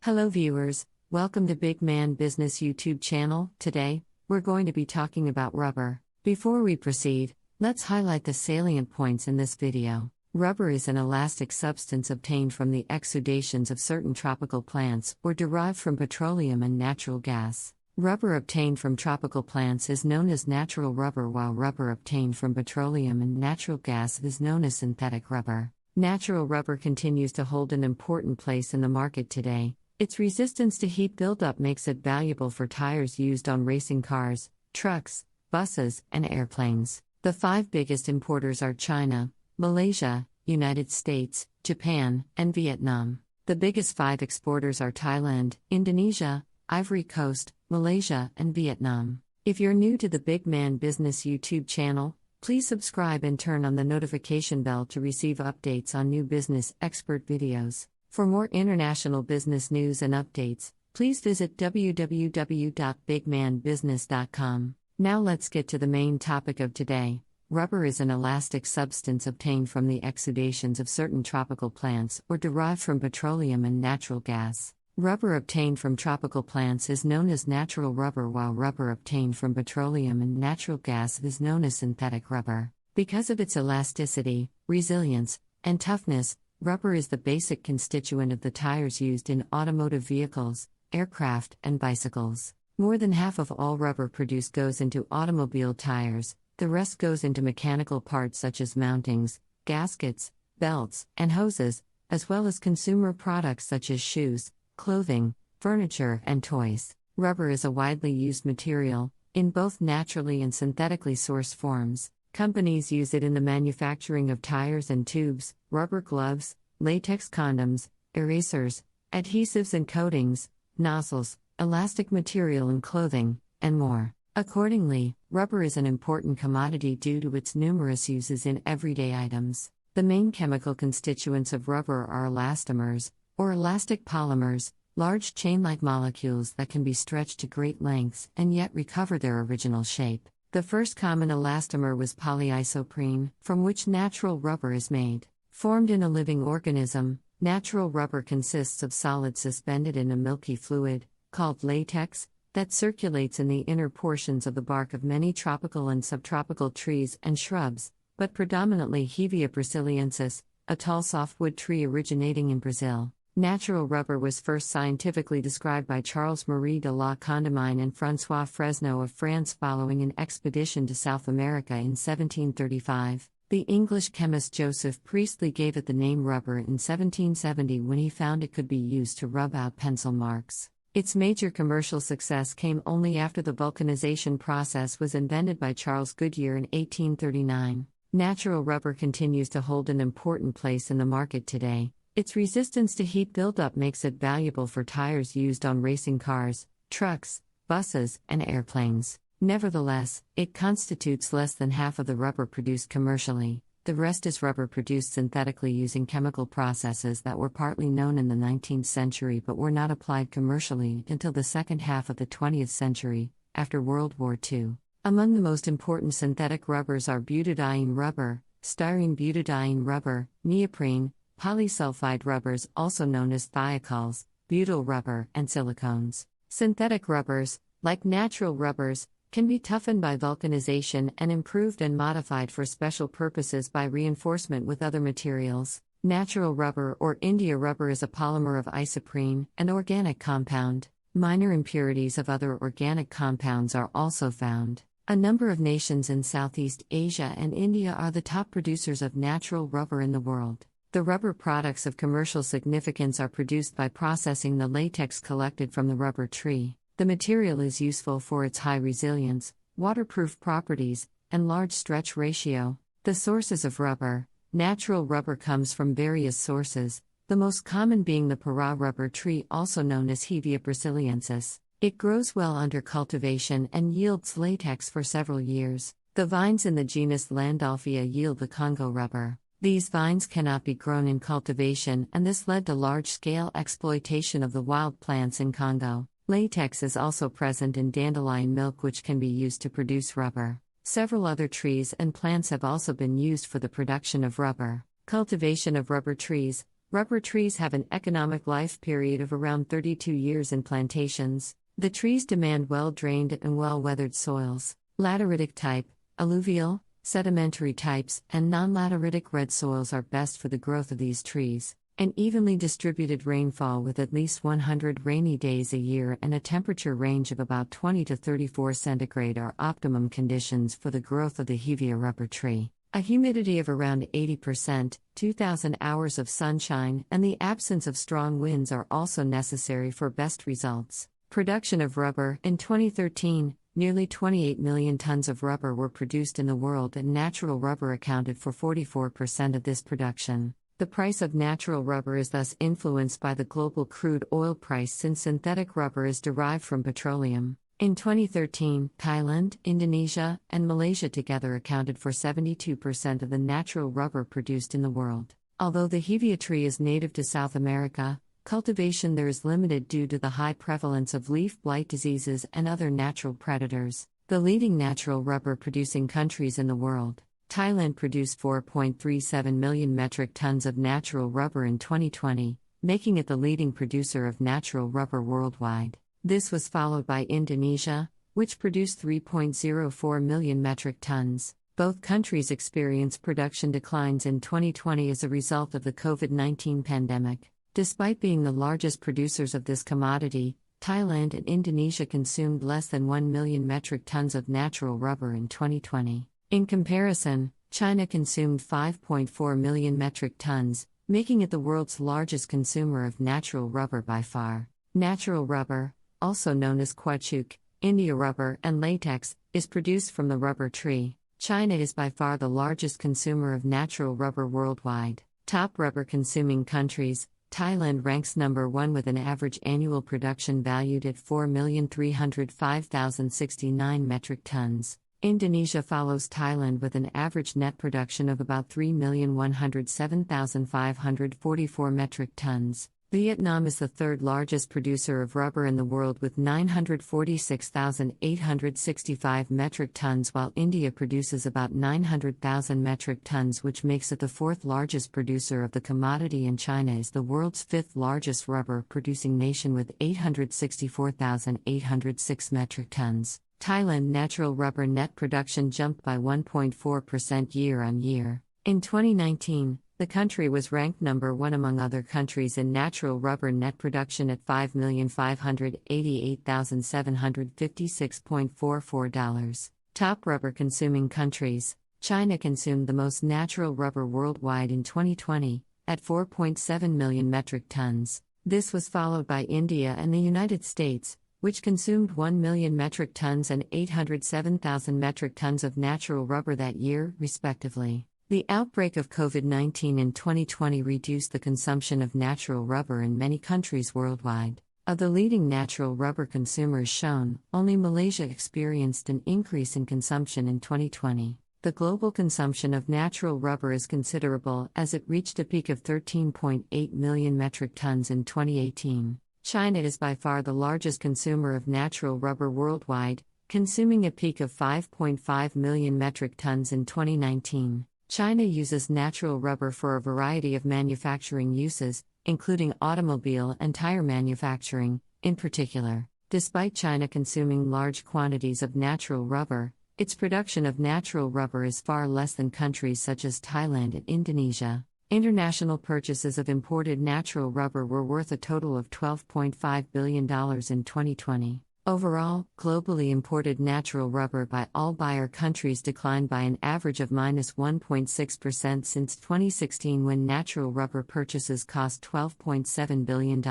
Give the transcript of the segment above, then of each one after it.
Hello viewers, welcome to Big Man Business YouTube channel. Today, we're going to be talking about rubber. Before we proceed, let's highlight the salient points in this video. Rubber is an elastic substance obtained from the exudations of certain tropical plants or derived from petroleum and natural gas. Rubber obtained from tropical plants is known as natural rubber, while rubber obtained from petroleum and natural gas is known as synthetic rubber. Natural rubber continues to hold an important place in the market today. Its resistance to heat buildup makes it valuable for tires used on racing cars, trucks, buses, and airplanes. The 5 biggest importers are China, Malaysia, United States, Japan, and Vietnam. The biggest 5 exporters are Thailand, Indonesia, Ivory Coast, Malaysia, and Vietnam. If you're new to the Big Man Business YouTube channel, please subscribe and turn on the notification bell to receive updates on new business expert videos. For more international business news and updates, please visit www.bigmanbusiness.com. Now let's get to the main topic of today. Rubber is an elastic substance obtained from the exudations of certain tropical plants or derived from petroleum and natural gas. Rubber obtained from tropical plants is known as natural rubber, while rubber obtained from petroleum and natural gas is known as synthetic rubber. Because of its elasticity, resilience, and toughness, rubber is the basic constituent of the tires used in automotive vehicles, aircraft, and bicycles. More than half of all rubber produced goes into automobile tires, the rest goes into mechanical parts such as mountings, gaskets, belts, and hoses, as well as consumer products such as shoes, clothing, furniture, and toys. Rubber is a widely used material, in both naturally and synthetically sourced forms. Companies use it in the manufacturing of tires and tubes, rubber gloves, latex condoms, erasers, adhesives and coatings, nozzles, elastic material in clothing, and more. Accordingly, rubber is an important commodity due to its numerous uses in everyday items. The main chemical constituents of rubber are elastomers, or elastic polymers, large chain-like molecules that can be stretched to great lengths and yet recover their original shape. The first common elastomer was polyisoprene, from which natural rubber is made. Formed in a living organism, natural rubber consists of solids suspended in a milky fluid, called latex, that circulates in the inner portions of the bark of many tropical and subtropical trees and shrubs, but predominantly Hevea brasiliensis, a tall softwood tree originating in Brazil. Natural rubber was first scientifically described by Charles-Marie de la Condamine and François Fresneau of France following an expedition to South America in 1735. The English chemist Joseph Priestley gave it the name rubber in 1770 when he found it could be used to rub out pencil marks. Its major commercial success came only after the vulcanization process was invented by Charles Goodyear in 1839. Natural rubber continues to hold an important place in the market today. Its resistance to heat buildup makes it valuable for tires used on racing cars, trucks, buses, and airplanes. Nevertheless, it constitutes less than half of the rubber produced commercially. The rest is rubber produced synthetically using chemical processes that were partly known in the 19th century but were not applied commercially until the second half of the 20th century, after World War II. Among the most important synthetic rubbers are butadiene rubber, styrene butadiene rubber, neoprene, polysulfide rubbers also known as thiocols, butyl rubber, and silicones. Synthetic rubbers, like natural rubbers, can be toughened by vulcanization and improved and modified for special purposes by reinforcement with other materials. Natural rubber or India rubber is a polymer of isoprene, an organic compound. Minor impurities of other organic compounds are also found. A number of nations in Southeast Asia and India are the top producers of natural rubber in the world. The rubber products of commercial significance are produced by processing the latex collected from the rubber tree. The material is useful for its high resilience, waterproof properties, and large stretch ratio. The sources of rubber. Natural rubber comes from various sources, the most common being the Para rubber tree, also known as Hevea brasiliensis. It grows well under cultivation and yields latex for several years. The vines in the genus Landolphia yield the Congo rubber. These vines cannot be grown in cultivation, and this led to large-scale exploitation of the wild plants in Congo. Latex is also present in dandelion milk, which can be used to produce rubber. Several other trees and plants have also been used for the production of rubber. Cultivation of rubber trees. Rubber trees have an economic life period of around 32 years in plantations. The trees demand well-drained and well-weathered soils. Lateritic type, alluvial, sedimentary types, and non-lateritic red soils are best for the growth of these trees. An evenly distributed rainfall with at least 100 rainy days a year and a temperature range of about 20 to 34 centigrade are optimum conditions for the growth of the hevea rubber tree. A humidity of around 80%, 2,000 hours of sunshine, and the absence of strong winds are also necessary for best results. Production of rubber. In 2013, nearly 28 million tons of rubber were produced in the world, and natural rubber accounted for 44% of this production. The price of natural rubber is thus influenced by the global crude oil price, since synthetic rubber is derived from petroleum. In 2013, Thailand, Indonesia, and Malaysia together accounted for 72% of the natural rubber produced in the world. Although the hevea tree is native to South America, cultivation there is limited due to the high prevalence of leaf blight diseases and other natural predators. The leading natural rubber producing countries in the world. Thailand produced 4.37 million metric tons of natural rubber in 2020, making it the leading producer of natural rubber worldwide. This was followed by Indonesia, which produced 3.04 million metric tons. Both countries experienced production declines in 2020 as a result of the COVID-19 pandemic. Despite being the largest producers of this commodity, Thailand and Indonesia consumed less than 1 million metric tons of natural rubber in 2020. In comparison, China consumed 5.4 million metric tons, making it the world's largest consumer of natural rubber by far. Natural rubber, also known as caoutchouc, India rubber, and latex, is produced from the rubber tree. China is by far the largest consumer of natural rubber worldwide. Top rubber consuming countries. Thailand ranks number 1 with an average annual production valued at 4,305,069 metric tons. Indonesia follows Thailand with an average net production of about 3,107,544 metric tons. Vietnam is the third largest producer of rubber in the world with 946,865 metric tons, while India produces about 900,000 metric tons, which makes it the fourth largest producer of the commodity, and China is the world's fifth largest rubber producing nation with 864,806 metric tons. Thailand natural rubber net production jumped by 1.4% year on year. In 2019, the country was ranked number 1 among other countries in natural rubber net production at $5,588,756.44. Top rubber consuming countries. China consumed the most natural rubber worldwide in 2020, at 4.7 million metric tons. This was followed by India and the United States, which consumed 1 million metric tons and 807,000 metric tons of natural rubber that year, respectively. The outbreak of COVID-19 in 2020 reduced the consumption of natural rubber in many countries worldwide. Of the leading natural rubber consumers shown, only Malaysia experienced an increase in consumption in 2020. The global consumption of natural rubber is considerable, as it reached a peak of 13.8 million metric tons in 2018. China is by far the largest consumer of natural rubber worldwide, consuming a peak of 5.5 million metric tons in 2019. China uses natural rubber for a variety of manufacturing uses, including automobile and tire manufacturing, in particular. Despite China consuming large quantities of natural rubber, its production of natural rubber is far less than countries such as Thailand and Indonesia. International purchases of imported natural rubber were worth a total of $12.5 billion in 2020. Overall, globally imported natural rubber by all buyer countries declined by an average of -1.6% since 2016, when natural rubber purchases cost $12.7 billion.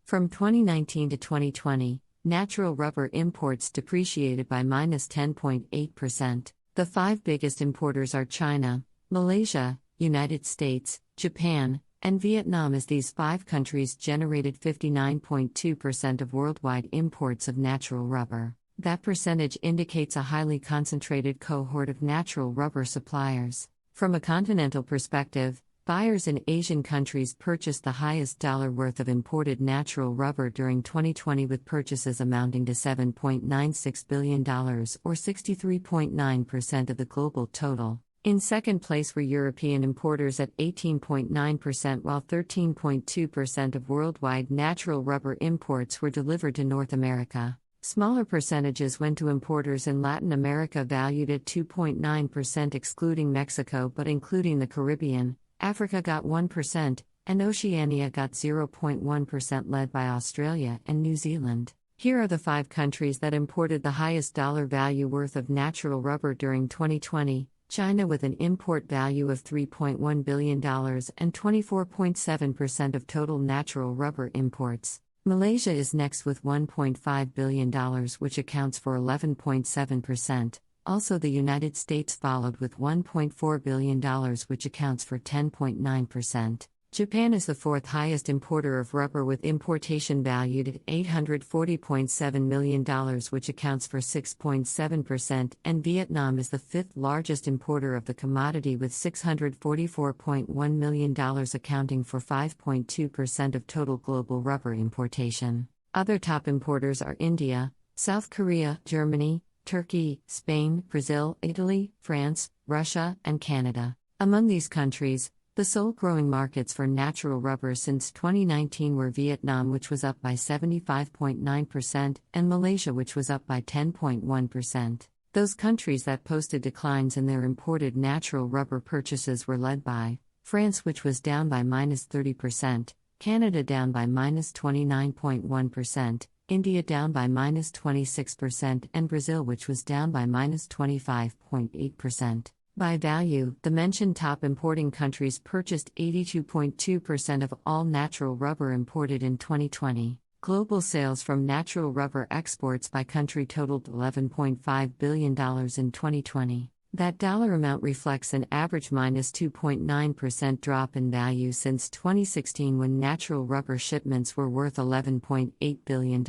From 2019 to 2020, natural rubber imports depreciated by -10.8%. The 5 biggest importers are China, Malaysia, United States, Japan, and Vietnam, as these 5 countries generated 59.2% of worldwide imports of natural rubber. That percentage indicates a highly concentrated cohort of natural rubber suppliers. From a continental perspective, buyers in Asian countries purchased the highest dollar worth of imported natural rubber during 2020, with purchases amounting to $7.96 billion, or 63.9% of the global total. In second place were European importers at 18.9%, while 13.2% of worldwide natural rubber imports were delivered to North America. Smaller percentages went to importers in Latin America, valued at 2.9% excluding Mexico but including the Caribbean. Africa got 1%, and Oceania got 0.1%, led by Australia and New Zealand. Here are the 5 countries that imported the highest dollar value worth of natural rubber during 2020. China with an import value of $3.1 billion and 24.7% of total natural rubber imports. Malaysia is next with $1.5 billion, which accounts for 11.7%. Also, the United States followed with $1.4 billion, which accounts for 10.9%. Japan is the 4th highest importer of rubber with importation valued at $840.7 million, which accounts for 6.7%, and Vietnam is the 5th largest importer of the commodity with $644.1 million, accounting for 5.2% of total global rubber importation. Other top importers are India, South Korea, Germany, Turkey, Spain, Brazil, Italy, France, Russia, and Canada. Among these countries, the sole growing markets for natural rubber since 2019 were Vietnam, which was up by 75.9%, and Malaysia, which was up by 10.1%. Those countries that posted declines in their imported natural rubber purchases were led by France, which was down by -30%, Canada down by -29.1%, India down by -26%, and Brazil, which was down by -25.8%. By value, the mentioned top importing countries purchased 82.2% of all natural rubber imported in 2020. Global sales from natural rubber exports by country totaled $11.5 billion in 2020. That dollar amount reflects an average -2.9% drop in value since 2016, when natural rubber shipments were worth $11.8 billion.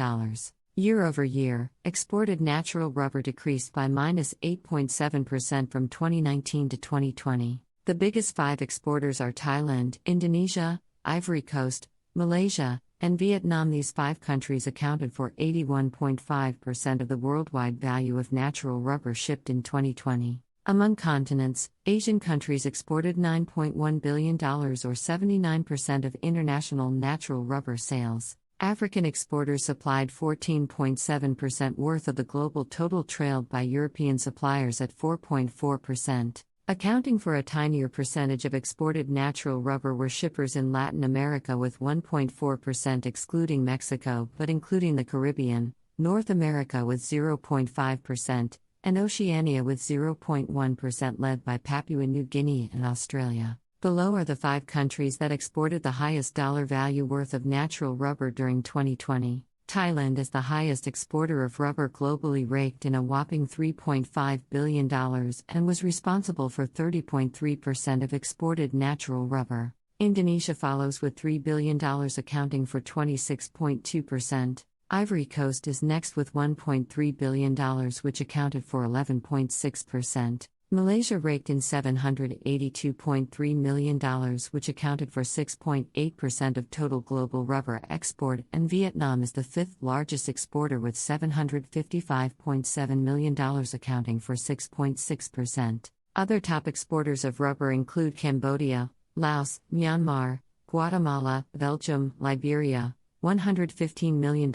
Year over year, exported natural rubber decreased by -8.7% from 2019 to 2020. The biggest 5 exporters are Thailand, Indonesia, Ivory Coast, Malaysia, and Vietnam. These 5 countries accounted for 81.5% of the worldwide value of natural rubber shipped in 2020. Among continents, Asian countries exported $9.1 billion, or 79% of international natural rubber sales. African exporters supplied 14.7% worth of the global total, trailed by European suppliers at 4.4%. Accounting for a tinier percentage of exported natural rubber were shippers in Latin America with 1.4% excluding Mexico but including the Caribbean, North America with 0.5%, and Oceania with 0.1%, led by Papua New Guinea and Australia. Below are the 5 countries that exported the highest dollar value worth of natural rubber during 2020. Thailand is the highest exporter of rubber globally, raked in a whopping $3.5 billion and was responsible for 30.3% of exported natural rubber. Indonesia follows with $3 billion, accounting for 26.2%. Ivory Coast is next with $1.3 billion, which accounted for 11.6%. Malaysia raked in $782.3 million, which accounted for 6.8% of total global rubber export, and Vietnam is the 5th largest exporter with $755.7 million, accounting for 6.6%. Other top exporters of rubber include Cambodia, Laos, Myanmar, Guatemala, Belgium, Liberia, $115 million,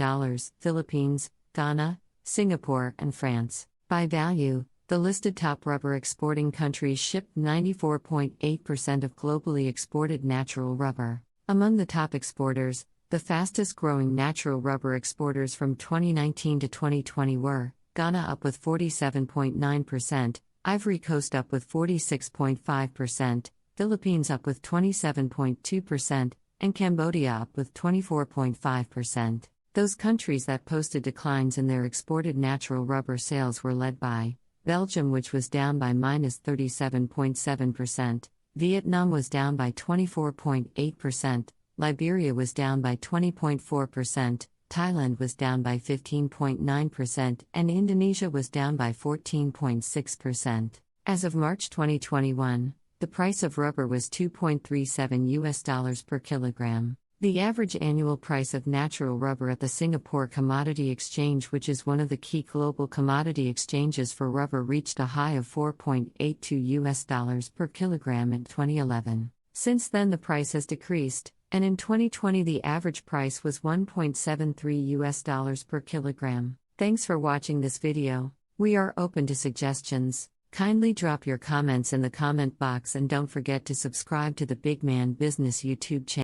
Philippines, Ghana, Singapore, and France. By value, the listed top rubber exporting countries shipped 94.8% of globally exported natural rubber. Among the top exporters, the fastest growing natural rubber exporters from 2019 to 2020 were Ghana up with 47.9%, Ivory Coast up with 46.5%, Philippines up with 27.2%, and Cambodia up with 24.5%. Those countries that posted declines in their exported natural rubber sales were led by Belgium, which was down by -37.7%, Vietnam was down by 24.8%, Liberia was down by 20.4%, Thailand was down by 15.9%, and Indonesia was down by 14.6%. As of March 2021, the price of rubber was $2.37 per kilogram. The average annual price of natural rubber at the Singapore Commodity Exchange, which is one of the key global commodity exchanges for rubber, reached a high of $4.82 per kilogram in 2011. Since then, the price has decreased, and in 2020 the average price was $1.73 per kilogram. Thanks for watching this video. We are open to suggestions. Kindly drop your comments in the comment box and don't forget to subscribe to the Big Man Business YouTube channel.